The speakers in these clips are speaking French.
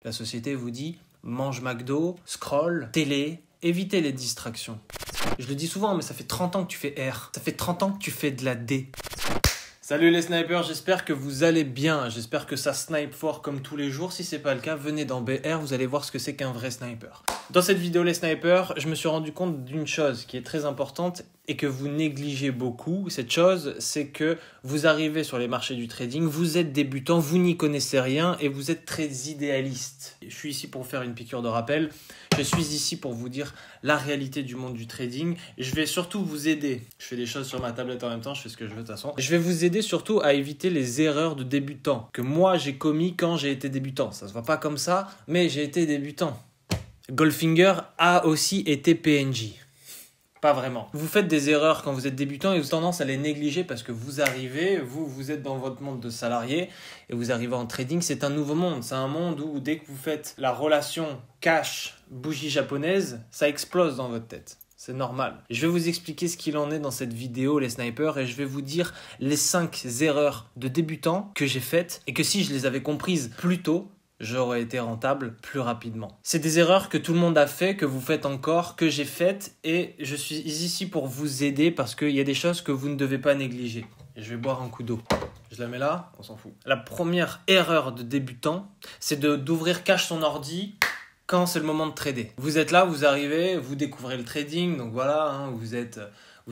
La société vous dit mange McDo, scroll, télé, évitez les distractions. Je le dis souvent, mais ça fait 30 ans que tu fais R. Ça fait 30 ans que tu fais de la D. Salut les snipers, j'espère que vous allez bien. J'espère que ça snipe fort comme tous les jours. Si c'est pas le cas, venez dans BR, vous allez voir ce que c'est qu'un vrai sniper. Dans cette vidéo les snipers, je me suis rendu compte d'une chose qui est très importante et que vous négligez beaucoup. Cette chose, c'est que vous arrivez sur les marchés du trading, vous êtes débutant, vous n'y connaissez rien et vous êtes très idéaliste. Je suis ici pour faire une piqûre de rappel. Je suis ici pour vous dire la réalité du monde du trading. Je vais surtout vous aider. Je fais des choses sur ma tablette en même temps, je fais ce que je veux de toute façon. Je vais vous aider surtout à éviter les erreurs de débutant que moi j'ai commis quand j'ai été débutant. Ça se voit pas comme ça, mais j'ai été débutant. Goldfinger a aussi été PNJ. Pas vraiment. Vous faites des erreurs quand vous êtes débutant et vous avez tendance à les négliger parce que vous arrivez, vous êtes dans votre monde de salarié et vous arrivez en trading, c'est un nouveau monde. C'est un monde où dès que vous faites la relation cash-bougie japonaise, ça explose dans votre tête. C'est normal. Je vais vous expliquer ce qu'il en est dans cette vidéo, les snipers, et je vais vous dire les 5 erreurs de débutant que j'ai faites et que si je les avais comprises plus tôt, j'aurais été rentable plus rapidement. C'est des erreurs que tout le monde a fait, que vous faites encore, que j'ai faites et je suis ici pour vous aider parce qu'il y a des choses que vous ne devez pas négliger. Et je vais boire un coup d'eau. Je la mets là, on s'en fout. La première erreur de débutant, c'est d'ouvrir cash son ordi quand c'est le moment de trader. Vous êtes là, vous arrivez, vous découvrez le trading, donc voilà, vous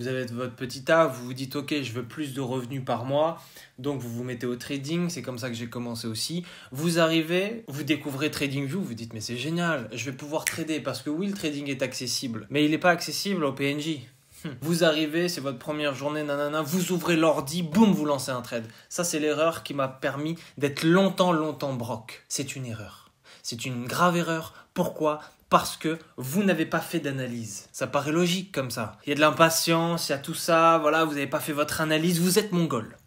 avez votre petit tas, vous vous dites ok, je veux plus de revenus par mois, donc vous vous mettez au trading, c'est comme ça que j'ai commencé aussi. Vous arrivez, vous découvrez TradingView, vous dites mais c'est génial, je vais pouvoir trader parce que oui, le trading est accessible, mais il n'est pas accessible au PNJ. Vous arrivez, c'est votre première journée, nanana, vous ouvrez l'ordi, boum, vous lancez un trade. Ça, c'est l'erreur qui m'a permis d'être longtemps broke. C'est une erreur. C'est une grave erreur. Pourquoi ? Parce que vous n'avez pas fait d'analyse. Ça paraît logique comme ça. Il y a de l'impatience, il y a tout ça, voilà, vous n'avez pas fait votre analyse, vous êtes mongol.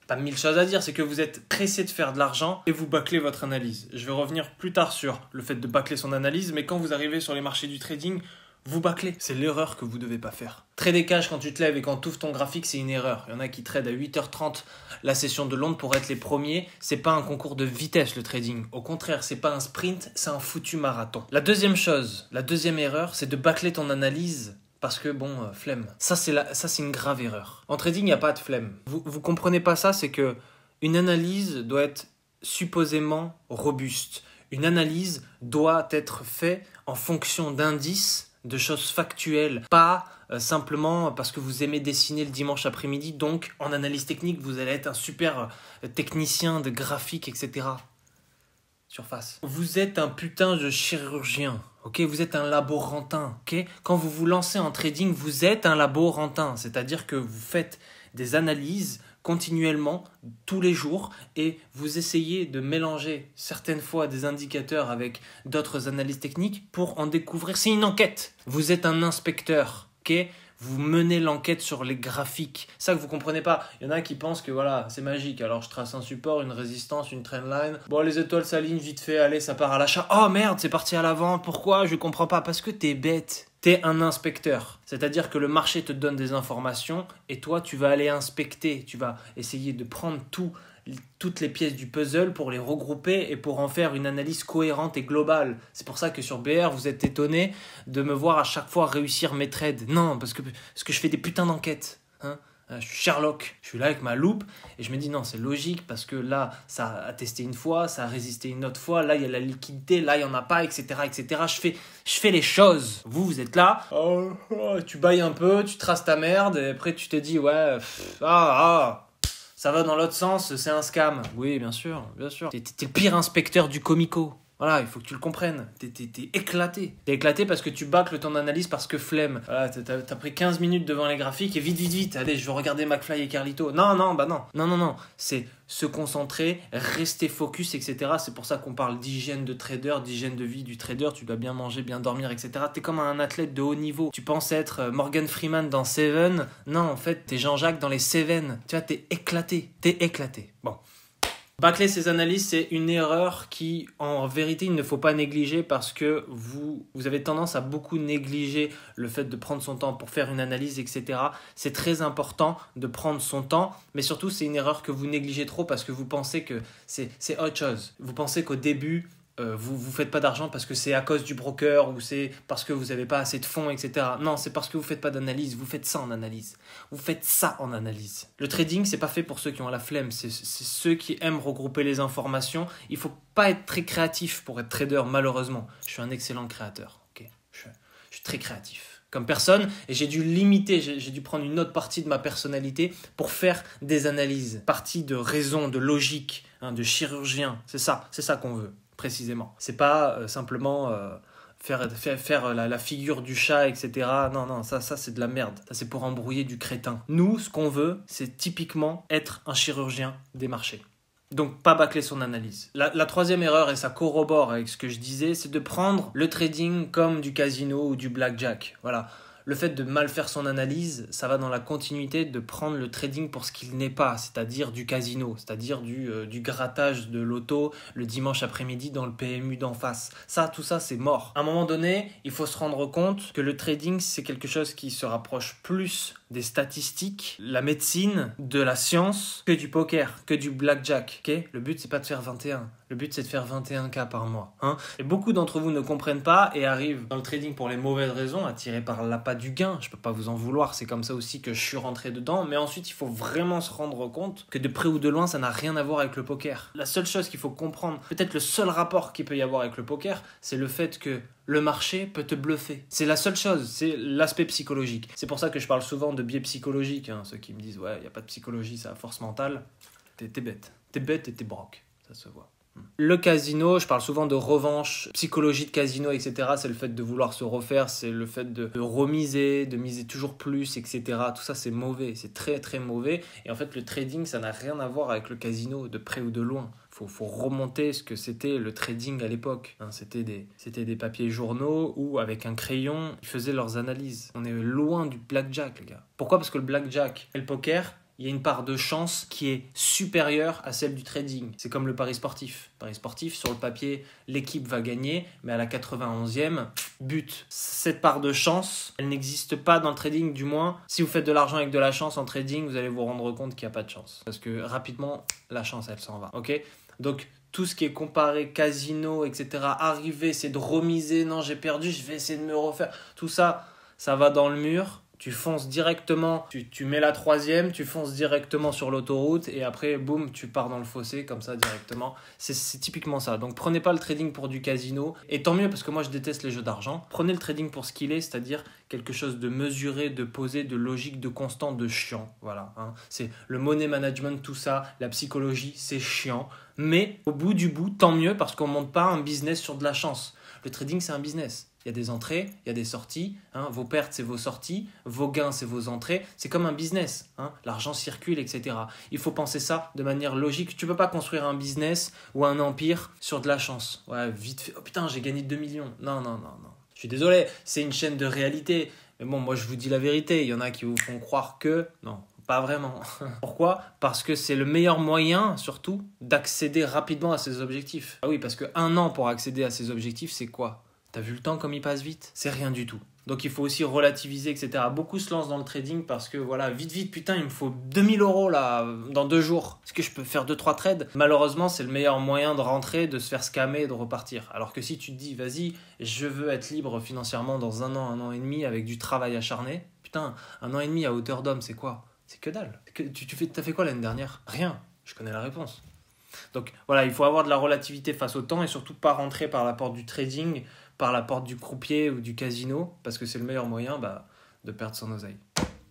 Pas 1000 choses à dire, c'est que vous êtes pressé de faire de l'argent et vous bâclez votre analyse. Je vais revenir plus tard sur le fait de bâcler son analyse, mais quand vous arrivez sur les marchés du trading, vous bâclez. C'est l'erreur que vous ne devez pas faire. Trader cash quand tu te lèves et quand tu ouvres ton graphique, c'est une erreur. Il y en a qui tradent à 8h30 la session de Londres pour être les premiers. C'est pas un concours de vitesse le trading. Au contraire, c'est pas un sprint, c'est un foutu marathon. La deuxième erreur, c'est de bâcler ton analyse parce que flemme. Ça c'est une grave erreur. En trading, il n'y a pas de flemme. Vous comprenez pas ça, c'est que une analyse doit être supposément robuste. Une analyse doit être faite en fonction d'indices, de choses factuelles, pas simplement parce que vous aimez dessiner le dimanche après-midi, donc en analyse technique, vous allez être un super technicien de graphique, etc. Surface. Vous êtes un putain de chirurgien, ok ? Vous êtes un laborantin, ok ? Quand vous vous lancez en trading, vous êtes un laborantin, c'est-à-dire que vous faites des analyses continuellement, tous les jours, et vous essayez de mélanger certaines fois des indicateurs avec d'autres analyses techniques pour en découvrir. C'est une enquête. Vous êtes un inspecteur, ok ? Vous menez l'enquête sur les graphiques. Ça que vous comprenez pas. Il y en a qui pensent que voilà, c'est magique. Alors je trace un support, une résistance, une trendline. Bon, les étoiles s'alignent vite fait, allez, ça part à l'achat. Oh merde, c'est parti à l'avant. Pourquoi ? Je comprends pas. Parce que t'es bête. T'es un inspecteur. C'est-à-dire que le marché te donne des informations et toi, tu vas aller inspecter. Tu vas essayer de prendre toutes les pièces du puzzle pour les regrouper et pour en faire une analyse cohérente et globale. C'est pour ça que sur BR, vous êtes étonné de me voir à chaque fois réussir mes trades. Non, parce que je fais des putains d'enquêtes. Je suis Sherlock, je suis là avec ma loupe et je me dis non, c'est logique parce que là, ça a testé une fois, ça a résisté une autre fois, là, il y a la liquidité, là, il n'y en a pas, etc., etc. Je fais les choses. Vous êtes là, tu bailles un peu, tu traces ta merde et après tu te dis ouais, ça va dans l'autre sens, c'est un scam. Oui, bien sûr, bien sûr. T'es le pire inspecteur du comico. Voilà, il faut que tu le comprennes. T'es éclaté. T'es éclaté parce que tu bâcles ton analyse parce que flemme. Voilà, t'as pris 15 minutes devant les graphiques et vite. Allez, je vais regarder McFly et Carlito. Non. Non. C'est se concentrer, rester focus, etc. C'est pour ça qu'on parle d'hygiène de trader, d'hygiène de vie du trader. Tu dois bien manger, bien dormir, etc. T'es comme un athlète de haut niveau. Tu penses être Morgan Freeman dans Seven. Non, en fait, t'es Jean-Jacques dans les Seven. Tu vois, t'es éclaté. Bon. Bâcler ces analyses, c'est une erreur qui, en vérité, il ne faut pas négliger parce que vous avez tendance à beaucoup négliger le fait de prendre son temps pour faire une analyse, etc. C'est très important de prendre son temps, mais surtout, c'est une erreur que vous négligez trop parce que vous pensez que c'est autre chose. Vous pensez qu'au début, vous faites pas d'argent parce que c'est à cause du broker ou c'est parce que vous n'avez pas assez de fonds, etc. Non, c'est parce que vous faites pas d'analyse. Vous faites ça en analyse. Vous faites ça en analyse. Le trading, c'est pas fait pour ceux qui ont la flemme. C'est ceux qui aiment regrouper les informations. Il faut pas être très créatif pour être trader, malheureusement. Je suis un excellent créateur. Okay, je suis très créatif comme personne et j'ai dû limiter, j'ai dû prendre une autre partie de ma personnalité pour faire des analyses. Partie de raison, de logique, de chirurgien. C'est ça qu'on veut. Précisément. C'est pas simplement faire la figure du chat, etc. Non, ça c'est de la merde. Ça c'est pour embrouiller du crétin. Nous, ce qu'on veut, c'est typiquement être un chirurgien des marchés. Donc, pas bâcler son analyse. La troisième erreur, et ça corrobore avec ce que je disais, c'est de prendre le trading comme du casino ou du blackjack. Voilà. Le fait de mal faire son analyse, ça va dans la continuité de prendre le trading pour ce qu'il n'est pas, c'est-à-dire du casino, c'est-à-dire du grattage de loto le dimanche après-midi dans le PMU d'en face. Tout ça, c'est mort. À un moment donné, il faut se rendre compte que le trading, c'est quelque chose qui se rapproche plus des statistiques, la médecine, de la science, que du poker, que du blackjack. Okay, le but, c'est pas de faire 21. Le but, c'est de faire 21K par mois. Et beaucoup d'entre vous ne comprennent pas et arrivent dans le trading pour les mauvaises raisons, attirés par l'appât du gain. Je peux pas vous en vouloir, c'est comme ça aussi que je suis rentré dedans. Mais ensuite, il faut vraiment se rendre compte que de près ou de loin, ça n'a rien à voir avec le poker. La seule chose qu'il faut comprendre, peut-être le seul rapport qu'il peut y avoir avec le poker, c'est le fait que le marché peut te bluffer. C'est la seule chose, c'est l'aspect psychologique. C'est pour ça que je parle souvent de biais psychologiques. Ceux qui me disent « Ouais, il n'y a pas de psychologie, c'est la force mentale », t'es bête. T'es bête et t'es broc, ça se voit. Le casino, je parle souvent de revanche, psychologie de casino, etc. C'est le fait de vouloir se refaire, c'est le fait de remiser, de miser toujours plus, etc. Tout ça, c'est mauvais, c'est très très mauvais. Et en fait, le trading, ça n'a rien à voir avec le casino, de près ou de loin. Faut remonter ce que c'était le trading à l'époque. C'était des papiers journaux où, avec un crayon, ils faisaient leurs analyses. On est loin du blackjack, les gars. Pourquoi ? Parce que le blackjack et le poker, il y a une part de chance qui est supérieure à celle du trading. C'est comme le pari sportif. Pari sportif, sur le papier, l'équipe va gagner, mais à la 91e, but. Cette part de chance, elle n'existe pas dans le trading, du moins. Si vous faites de l'argent avec de la chance en trading, vous allez vous rendre compte qu'il n'y a pas de chance. Parce que rapidement, la chance, elle s'en va. Ok ? Donc, tout ce qui est comparé, casino, etc., arriver, c'est de remiser, non, j'ai perdu, je vais essayer de me refaire. Tout ça, ça va dans le mur. Tu fonces directement, tu mets la troisième, tu fonces directement sur l'autoroute et après, boum, tu pars dans le fossé comme ça directement. C'est typiquement ça. Donc, prenez pas le trading pour du casino. Et tant mieux parce que moi, je déteste les jeux d'argent. Prenez le trading pour ce qu'il est, c'est-à-dire quelque chose de mesuré, de posé, de logique, de constant, de chiant. Voilà. C'est le money management, tout ça, la psychologie, c'est chiant. Mais au bout du bout, tant mieux parce qu'on ne monte pas un business sur de la chance. Le trading, c'est un business. Il y a des entrées, il y a des sorties. Vos pertes, c'est vos sorties. Vos gains, c'est vos entrées. C'est comme un business. L'argent circule, etc. Il faut penser ça de manière logique. Tu ne peux pas construire un business ou un empire sur de la chance. Ouais, vite fait. Oh putain, j'ai gagné 2 millions. Non. Je suis désolé, c'est une chaîne de réalité. Mais bon, moi, je vous dis la vérité. Il y en a qui vous font croire que... Non, pas vraiment. Pourquoi ? Parce que c'est le meilleur moyen, surtout, d'accéder rapidement à ses objectifs. Ah oui, parce qu'un an pour accéder à ses objectifs, c'est quoi ? T'as vu le temps comme il passe vite ? C'est rien du tout. Donc il faut aussi relativiser, etc. Beaucoup se lancent dans le trading parce que voilà, vite, putain, il me faut 2000 € là, dans 2 jours. Est-ce que je peux faire 2-3 trades ? Malheureusement, c'est le meilleur moyen de rentrer, de se faire scammer et de repartir. Alors que si tu te dis, vas-y, je veux être libre financièrement dans 1 an et demi avec du travail acharné. Putain, 1 an et demi à hauteur d'homme, c'est quoi ? C'est que dalle. T'as fait quoi l'année dernière ? Rien. Je connais la réponse. Donc voilà, il faut avoir de la relativité face au temps et surtout pas rentrer par la porte du trading, par la porte du croupier ou du casino, parce que c'est le meilleur moyen de perdre son oseille.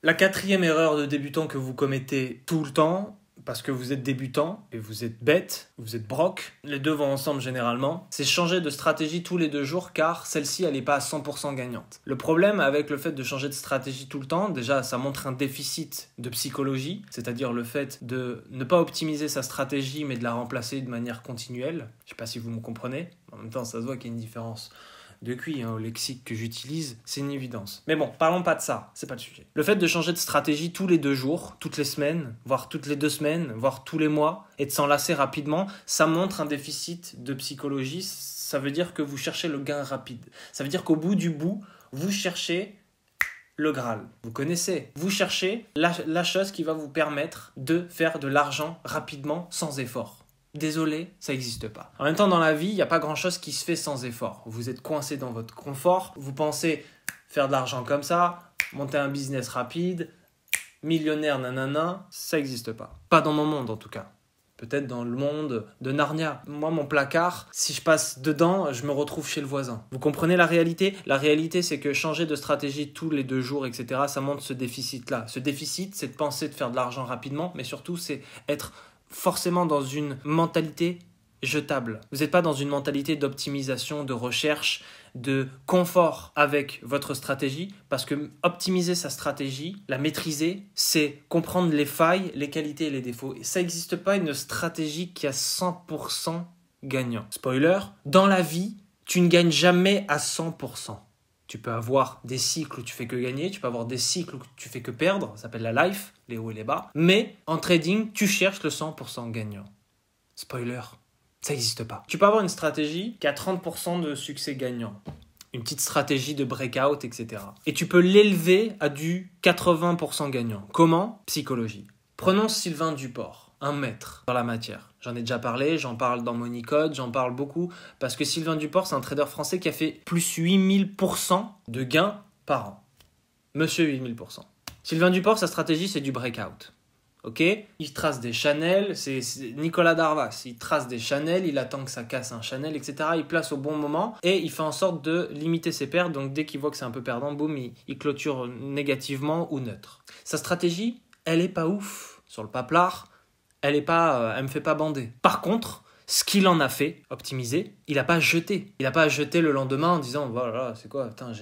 La 4e erreur de débutant que vous commettez tout le temps, parce que vous êtes débutant et vous êtes bête, vous êtes broc, les deux vont ensemble généralement, c'est changer de stratégie tous les 2 jours car celle-ci elle n'est pas à 100% gagnante. Le problème avec le fait de changer de stratégie tout le temps, déjà ça montre un déficit de psychologie, c'est-à-dire le fait de ne pas optimiser sa stratégie mais de la remplacer de manière continuelle. Je ne sais pas si vous me comprenez, en même temps ça se voit qu'il y a une différence de QI, au lexique que j'utilise, c'est une évidence. Mais bon, parlons pas de ça, c'est pas le sujet. Le fait de changer de stratégie tous les 2 jours, toutes les semaines, voire toutes les 2 semaines, voire tous les mois, et de s'en lasser rapidement, ça montre un déficit de psychologie. Ça veut dire que vous cherchez le gain rapide. Ça veut dire qu'au bout du bout, vous cherchez le Graal. Vous connaissez. Vous cherchez la chose qui va vous permettre de faire de l'argent rapidement, sans effort. Désolé, ça n'existe pas. En même temps, dans la vie, il n'y a pas grand-chose qui se fait sans effort. Vous êtes coincé dans votre confort, vous pensez faire de l'argent comme ça, monter un business rapide, millionnaire, nanana, ça n'existe pas. Pas dans mon monde en tout cas. Peut-être dans le monde de Narnia. Moi, mon placard, si je passe dedans, je me retrouve chez le voisin. Vous comprenez la réalité ? La réalité, c'est que changer de stratégie tous les 2 jours, etc., ça montre ce déficit-là. Ce déficit, c'est de penser de faire de l'argent rapidement, mais surtout, c'est être forcément dans une mentalité jetable. Vous n'êtes pas dans une mentalité d'optimisation, de recherche, de confort avec votre stratégie, parce que optimiser sa stratégie, la maîtriser, c'est comprendre les failles, les qualités et les défauts. Et ça n'existe pas une stratégie qui a 100% gagnant. Spoiler, dans la vie, tu ne gagnes jamais à 100%. Tu peux avoir des cycles où tu fais que gagner, tu peux avoir des cycles où tu fais que perdre, ça s'appelle la life, les hauts et les bas. Mais en trading, tu cherches le 100% gagnant. Spoiler, ça n'existe pas. Tu peux avoir une stratégie qui a 30% de succès gagnant. Une petite stratégie de breakout, etc. Et tu peux l'élever à du 80% gagnant. Comment ? Psychologie. Prenons Sylvain Duport, un maître dans la matière. J'en ai déjà parlé, j'en parle dans Monicode, j'en parle beaucoup. Parce que Sylvain Duport, c'est un trader français qui a fait plus 8000% de gains par an. Monsieur 8000%. Sylvain Duport, sa stratégie, c'est du breakout. Ok, il trace des channels, c'est Nicolas Darvas, il trace des channels, il attend que ça casse un channel, etc. Il place au bon moment et il fait en sorte de limiter ses pertes. Donc dès qu'il voit que c'est un peu perdant, boum, il clôture négativement ou neutre. Sa stratégie, elle est pas ouf. Sur le paplard, elle me fait pas bander. Par contre, ce qu'il en a fait, optimiser, il n'a pas jeté. Il n'a pas jeté le lendemain en disant voilà, c'est quoi, putain,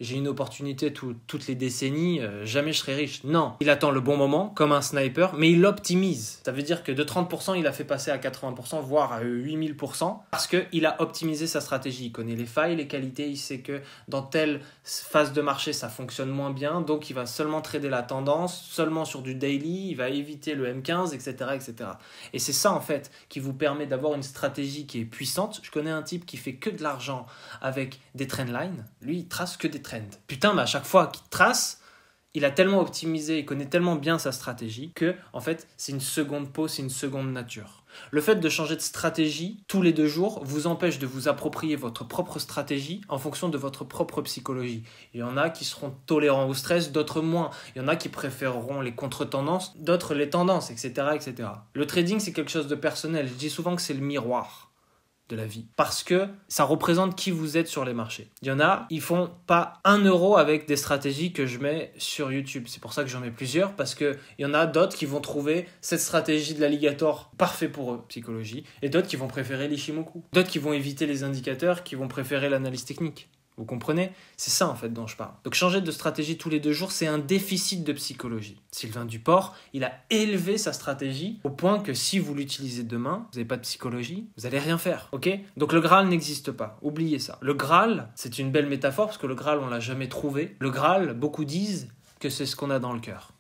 j'ai une opportunité toutes les décennies, jamais je serai riche. Non, il attend le bon moment, comme un sniper, mais il l'optimise. Ça veut dire que de 30%, il a fait passer à 80%, voire à 8000%, parce qu'il a optimisé sa stratégie. Il connaît les failles, les qualités, il sait que dans telle phase de marché, ça fonctionne moins bien, donc il va seulement trader la tendance, seulement sur du daily, il va éviter le M15, etc., etc. Et c'est ça, en fait, qui vous permet d'avoir une stratégie qui est puissante. Je connais un type qui fait que de l'argent avec des trendlines. Lui, il trace que des trends. Putain, mais à chaque fois qu'il trace, il a tellement optimisé, il connaît tellement bien sa stratégie que, en fait, c'est une seconde peau, c'est une seconde nature. Le fait de changer de stratégie tous les 2 jours vous empêche de vous approprier votre propre stratégie en fonction de votre propre psychologie. Il y en a qui seront tolérants au stress, d'autres moins. Il y en a qui préféreront les contre-tendances, d'autres les tendances, etc., etc. Le trading, c'est quelque chose de personnel. Je dis souvent que c'est le miroir de la vie, parce que ça représente qui vous êtes sur les marchés. Il y en a, ils font pas 1 euro avec des stratégies que je mets sur YouTube. C'est pour ça que j'en mets plusieurs, parce que il y en a d'autres qui vont trouver cette stratégie de l'alligator parfait pour eux, psychologie, et d'autres qui vont préférer l'Ishimoku, d'autres qui vont éviter les indicateurs, qui vont préférer l'analyse technique. Vous comprenez ? C'est ça en fait dont je parle. Donc changer de stratégie tous les 2 jours, c'est un déficit de psychologie. Sylvain Duport, il a élevé sa stratégie au point que si vous l'utilisez demain, vous n'avez pas de psychologie, vous n'allez rien faire. Ok ? Donc le Graal n'existe pas. Oubliez ça. Le Graal, c'est une belle métaphore parce que le Graal, on l'a jamais trouvé. Le Graal, beaucoup disent que c'est ce qu'on a dans le cœur.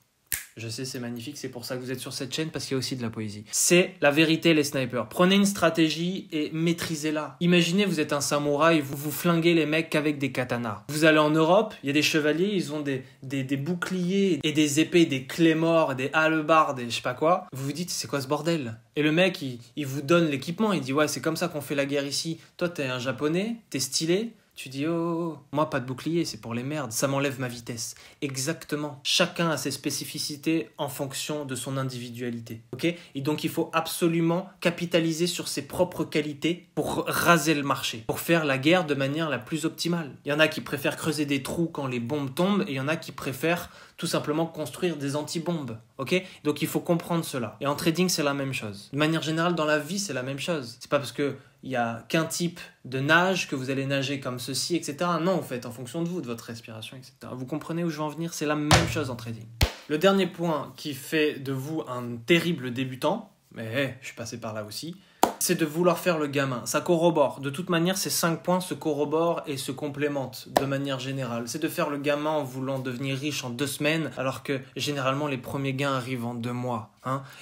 Je sais, c'est magnifique, c'est pour ça que vous êtes sur cette chaîne, parce qu'il y a aussi de la poésie. C'est la vérité, les snipers. Prenez une stratégie et maîtrisez-la. Imaginez, vous êtes un samouraï, vous flinguez les mecs qu'avec des katanas. Vous allez en Europe, il y a des chevaliers, ils ont des boucliers et des épées, des claymores, des hallebardes et je sais pas quoi. Vous vous dites, c'est quoi ce bordel ? Et le mec, il vous donne l'équipement, il dit, ouais, c'est comme ça qu'on fait la guerre ici. Toi, t'es un japonais, t'es stylé. Tu dis, oh, moi pas de bouclier, c'est pour les merdes, ça m'enlève ma vitesse. Exactement. Chacun a ses spécificités en fonction de son individualité. Ok ? Et donc il faut absolument capitaliser sur ses propres qualités pour raser le marché, pour faire la guerre de manière la plus optimale. Il y en a qui préfèrent creuser des trous quand les bombes tombent et il y en a qui préfèrent tout simplement construire des anti-bombes. Ok ? Donc il faut comprendre cela. Et en trading, c'est la même chose. De manière générale, dans la vie, c'est la même chose. C'est pas parce que il n'y a qu'un type de nage que vous allez nager comme ceci, etc. Non, vous faites en fonction de vous, de votre respiration, etc. Vous comprenez où je veux en venir ? C'est la même chose en trading. Le dernier point qui fait de vous un terrible débutant, mais je suis passé par là aussi, c'est de vouloir faire le gamin. Ça corrobore. De toute manière, ces 5 points se corroborent et se complémentent de manière générale. C'est de faire le gamin en voulant devenir riche en 2 semaines, alors que généralement, les premiers gains arrivent en 2 mois.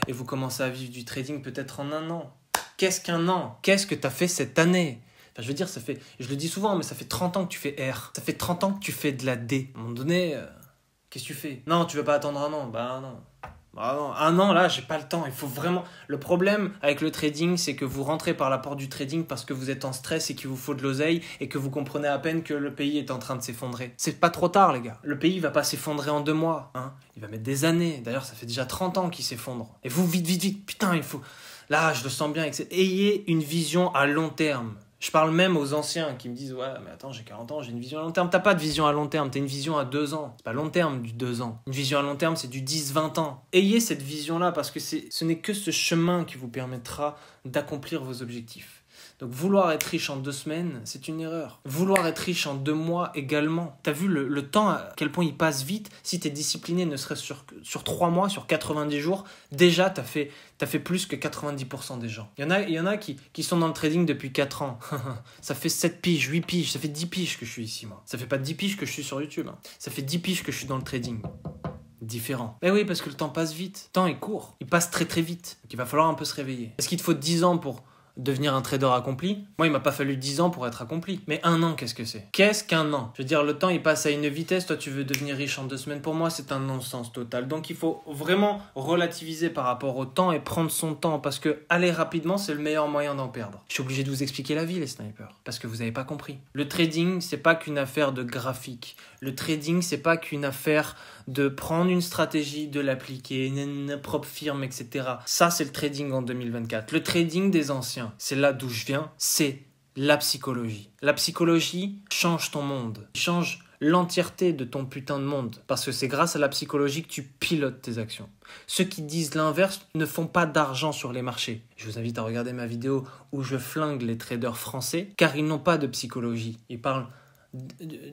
Et vous commencez à vivre du trading peut-être en 1 an. Qu'est-ce qu'un an ? Qu'est-ce que tu as fait cette année ? Enfin, je veux dire, je le dis souvent, mais ça fait 30 ans que tu fais R. Ça fait 30 ans que tu fais de la D. À un moment donné, qu'est-ce que tu fais ? Non, tu veux pas attendre 1 an ? Bah non. Ah non, un an là, j'ai pas le temps. Il faut vraiment. Le problème avec le trading, c'est que vous rentrez par la porte du trading parce que vous êtes en stress et qu'il vous faut de l'oseille et que vous comprenez à peine que le pays est en train de s'effondrer. C'est pas trop tard, les gars. Le pays va pas s'effondrer en 2 mois. Hein. Il va mettre des années. D'ailleurs, ça fait déjà 30 ans qu'il s'effondre. Et vous, vite. Putain, il faut. Là, je le sens bien. Ayez une vision à long terme. Je parle même aux anciens qui me disent « Ouais, mais attends, j'ai 40 ans, j'ai une vision à long terme. » T'as pas de vision à long terme, t'as une vision à 2 ans. C'est pas long terme du 2 ans. Une vision à long terme, c'est du 10-20 ans. Ayez cette vision-là parce que ce n'est que ce chemin qui vous permettra d'accomplir vos objectifs. Donc vouloir être riche en 2 semaines, c'est une erreur. Vouloir être riche en 2 mois également. T'as vu le temps, à quel point il passe vite. Si t'es discipliné, ne serait-ce sur 3 mois, sur 90 jours, déjà t'as fait plus que 90% des gens. Il y en a qui sont dans le trading depuis 4 ans. Ça fait 7 piges, 8 piges, ça fait 10 piges que je suis ici, moi. Ça fait pas 10 piges que je suis sur YouTube. Hein. Ça fait 10 piges que je suis dans le trading. Différent. Ben oui, parce que le temps passe vite. Le temps est court. Il passe très très vite. Donc il va falloir un peu se réveiller. Est-ce qu'il te faut 10 ans pour devenir un trader accompli? Moi, il m'a pas fallu 10 ans pour être accompli. Mais 1 an, qu'est-ce que c'est? Qu'est-ce qu'un an? Je veux dire, le temps, il passe à une vitesse. Toi, tu veux devenir riche en 2 semaines. Pour moi, c'est un non-sens total. Donc, il faut vraiment relativiser par rapport au temps et prendre son temps. Parce que aller rapidement, c'est le meilleur moyen d'en perdre. Je suis obligé de vous expliquer la vie, les snipers. Parce que vous n'avez pas compris. Le trading, c'est pas qu'une affaire de graphique. Le trading, c'est pas qu'une affaire de prendre une stratégie, de l'appliquer, une propre firme, etc. Ça, c'est le trading en 2024. Le trading des anciens, c'est là d'où je viens, c'est la psychologie. La psychologie change ton monde, change l'entièreté de ton putain de monde. Parce que c'est grâce à la psychologie que tu pilotes tes actions. Ceux qui disent l'inverse ne font pas d'argent sur les marchés. Je vous invite à regarder ma vidéo où je flingue les traders français, car ils n'ont pas de psychologie. Ils parlent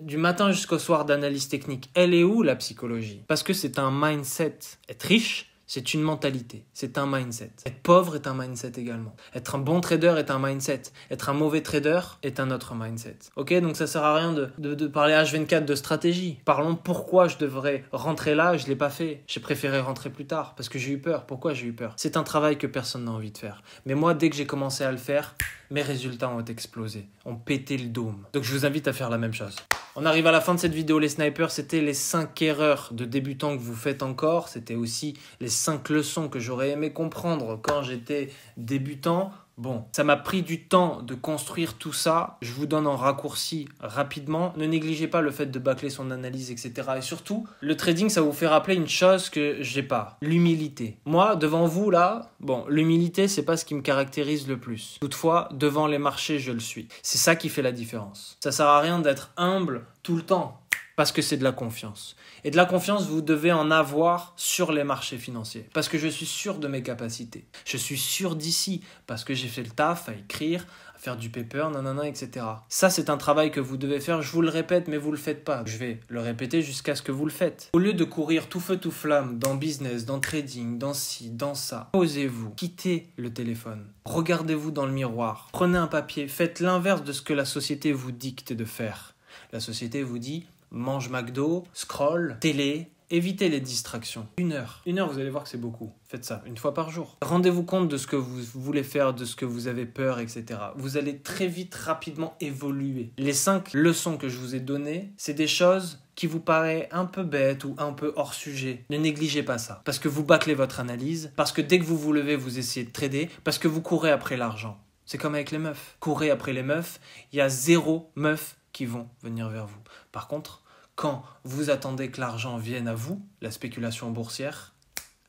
du matin jusqu'au soir d'analyse technique. Elle est où la psychologie? Parce que c'est un mindset. Être riche, c'est une mentalité, c'est un mindset. Être pauvre est un mindset également. Être un bon trader est un mindset. Être un mauvais trader est un autre mindset. Ok, donc ça sert à rien de parler H24 de stratégie. Parlons pourquoi je devrais rentrer là, je l'ai pas fait. J'ai préféré rentrer plus tard parce que j'ai eu peur. Pourquoi j'ai eu peur? C'est un travail que personne n'a envie de faire. Mais moi, dès que j'ai commencé à le faire, mes résultats ont explosé, ont pété le dôme. Donc je vous invite à faire la même chose. On arrive à la fin de cette vidéo, les snipers. C'était les 5 erreurs de débutants que vous faites encore. C'était aussi les 5 leçons que j'aurais aimé comprendre quand j'étais débutant. Bon, ça m'a pris du temps de construire tout ça. Je vous donne en raccourci rapidement. Ne négligez pas le fait de bâcler son analyse, etc. Et surtout, le trading, ça vous fait rappeler une chose que j'ai pas. L'humilité. Moi, devant vous, là, bon, l'humilité, c'est pas ce qui me caractérise le plus. Toutefois, devant les marchés, je le suis. C'est ça qui fait la différence. Ça sert à rien d'être humble tout le temps. Parce que c'est de la confiance. Et de la confiance, vous devez en avoir sur les marchés financiers. Parce que je suis sûr de mes capacités. Je suis sûr d'ici. Parce que j'ai fait le taf à écrire, à faire du paper, nanana, etc. Ça, c'est un travail que vous devez faire. Je vous le répète, mais vous le faites pas. Je vais le répéter jusqu'à ce que vous le faites. Au lieu de courir tout feu tout flamme dans business, dans trading, dans ci, dans ça, posez-vous. Quittez le téléphone. Regardez-vous dans le miroir. Prenez un papier. Faites l'inverse de ce que la société vous dicte de faire. La société vous dit... mange McDo, scroll, télé, évitez les distractions. 1 heure. 1 heure, vous allez voir que c'est beaucoup. Faites ça 1 fois par jour. Rendez-vous compte de ce que vous voulez faire, de ce que vous avez peur, etc. Vous allez très vite, rapidement évoluer. Les 5 leçons que je vous ai données, c'est des choses qui vous paraissent un peu bêtes ou un peu hors sujet. Ne négligez pas ça. Parce que vous bâclez votre analyse, parce que dès que vous vous levez, vous essayez de trader, parce que vous courez après l'argent. C'est comme avec les meufs. Courez après les meufs, il y a 0 meuf qui vont venir vers vous. Par contre, quand vous attendez que l'argent vienne à vous, la spéculation boursière,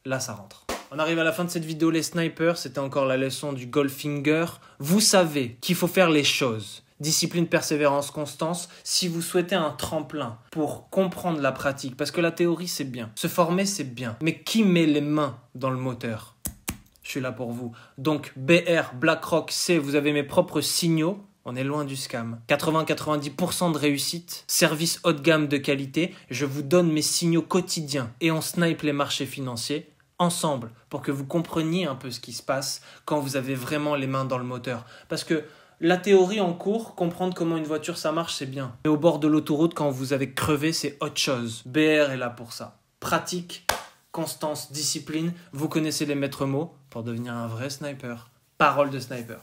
là ça rentre. On arrive à la fin de cette vidéo, les snipers. C'était encore la leçon du Goldfinger. Vous savez qu'il faut faire les choses. Discipline, persévérance, constance, si vous souhaitez un tremplin pour comprendre la pratique. Parce que la théorie, c'est bien. Se former, c'est bien. Mais qui met les mains dans le moteur? Je suis là pour vous. Donc, BR, BlackRock, C, vous avez mes propres signaux. On est loin du scam. 80-90% de réussite, service haut de gamme de qualité. Je vous donne mes signaux quotidiens et on snipe les marchés financiers ensemble pour que vous compreniez un peu ce qui se passe quand vous avez vraiment les mains dans le moteur. Parce que la théorie en cours, comprendre comment une voiture ça marche, c'est bien. Mais au bord de l'autoroute, quand vous avez crevé, c'est autre chose. BR est là pour ça. Pratique, constance, discipline. Vous connaissez les maîtres mots pour devenir un vrai sniper. Parole de sniper.